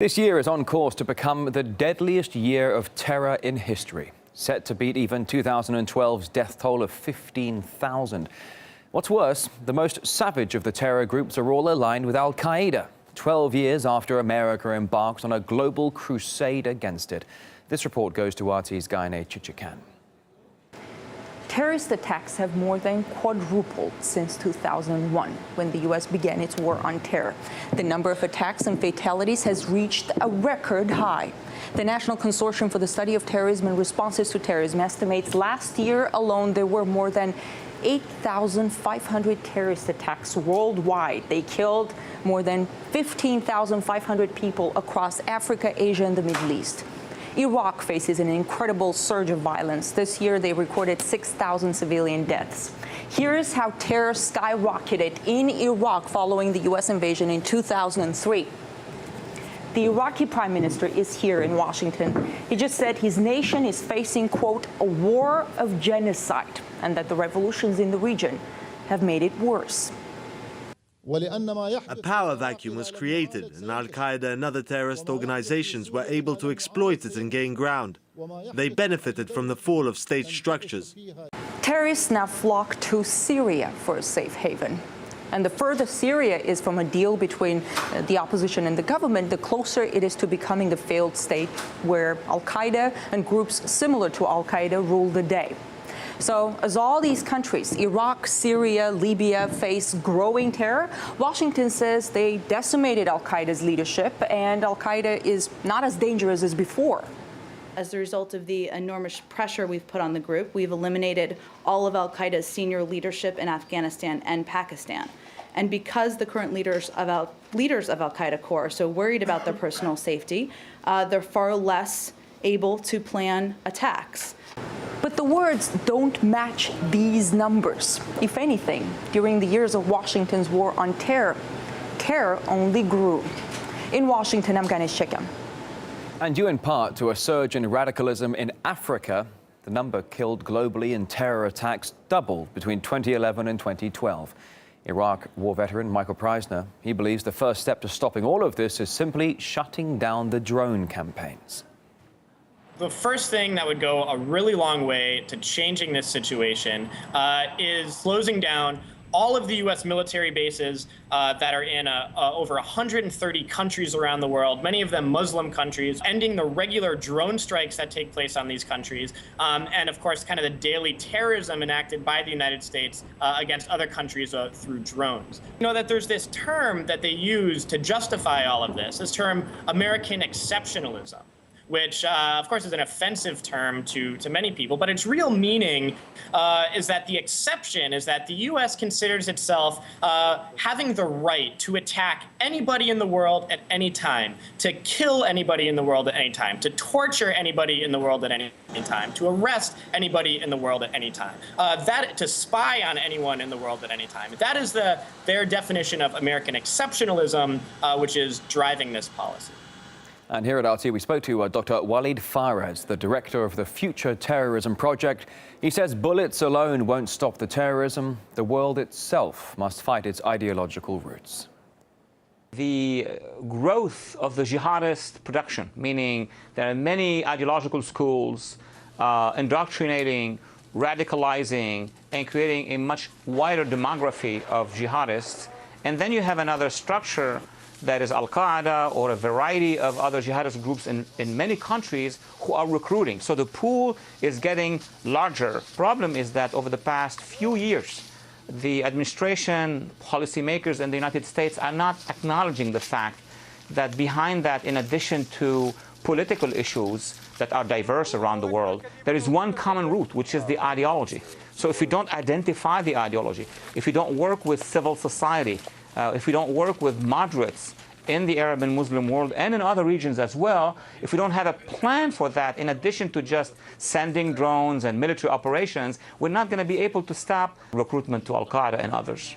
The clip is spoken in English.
This year is on course to become the deadliest year of terror in history, set to beat even 2012's death toll of 15,000. What's worse, the most savage of the terror groups are all aligned with Al-Qaeda, 12 years after America embarked on a global crusade against it. This report goes to RT's Gaine Chichikan. Terrorist attacks have more than quadrupled since 2001, when the U.S. began its war on terror. The number of attacks and fatalities has reached a record high. The National Consortium for the Study of Terrorism and Responses to Terrorism estimates last year alone there were more than 8,500 terrorist attacks worldwide. They killed more than 15,500 people across Africa, Asia, and the Middle East. Iraq faces an incredible surge of violence. This year, they recorded 6,000 civilian deaths. Here's how terror skyrocketed in Iraq following the U.S. invasion in 2003. The Iraqi prime minister is here in Washington. He just said his nation is facing, quote, a war of genocide, and that the revolutions in the region have made it worse. A power vacuum was created, and Al-Qaeda and other terrorist organizations were able to exploit it and gain ground. They benefited from the fall of state structures. Terrorists now flock to Syria for a safe haven. And the further Syria is from a deal between the opposition and the government, the closer it is to becoming the failed state where Al-Qaeda and groups similar to Al-Qaeda rule the day. So as all these countries, Iraq, Syria, Libya, face growing terror, Washington says they decimated Al-Qaeda's leadership, and Al-Qaeda is not as dangerous as before. As a result of the enormous pressure we've put on the group, we've eliminated all of Al-Qaeda's senior leadership in Afghanistan and Pakistan. And because the current leaders of Al-Qaeda core are so worried about their personal safety, they're far less able to plan attacks. But the words don't match these numbers. If anything, during the years of Washington's war on terror, terror only grew. In Washington, I'm Gaine Chichikan. And due in part to a surge in radicalism in Africa, the number killed globally in terror attacks doubled between 2011 and 2012. Iraq war veteran Michael Preisner, he believes the first step to stopping all of this is simply shutting down the drone campaigns. The first thing that would go a really long way to changing this situation is closing down all of the U.S. military bases that are in over 130 countries around the world, many of them Muslim countries, ending the regular drone strikes that take place on these countries, and of course kind of the daily terrorism enacted by the United States against other countries through drones. You know that there's this term that they use to justify all of this term American exceptionalism, which, of course, is an offensive term to many people, but its real meaning is that the exception is that the U.S. considers itself having the right to attack anybody in the world at any time, to kill anybody in the world at any time, to torture anybody in the world at any time, to arrest anybody in the world at any time, to spy on anyone in the world at any time. That is their definition of American exceptionalism, which is driving this policy. And here at RT, we spoke to Dr. Walid Fares, the director of the Future Terrorism Project. He says bullets alone won't stop the terrorism. The world itself must fight its ideological roots. The growth of the jihadist production, meaning there are many ideological schools indoctrinating, radicalizing, and creating a much wider demography of jihadists. And then you have another structure that is Al-Qaeda or a variety of other jihadist groups in many countries who are recruiting. So the pool is getting larger. Problem is that over the past few years, the administration, policymakers in the United States are not acknowledging the fact that behind that, in addition to political issues that are diverse around the world, there is one common root, which is the ideology. So if we don't identify the ideology, if we don't work with civil society, if we don't work with moderates in the Arab and Muslim world and in other regions as well, if we don't have a plan for that, in addition to just sending drones and military operations, we're not going to be able to stop recruitment to Al-Qaeda and others.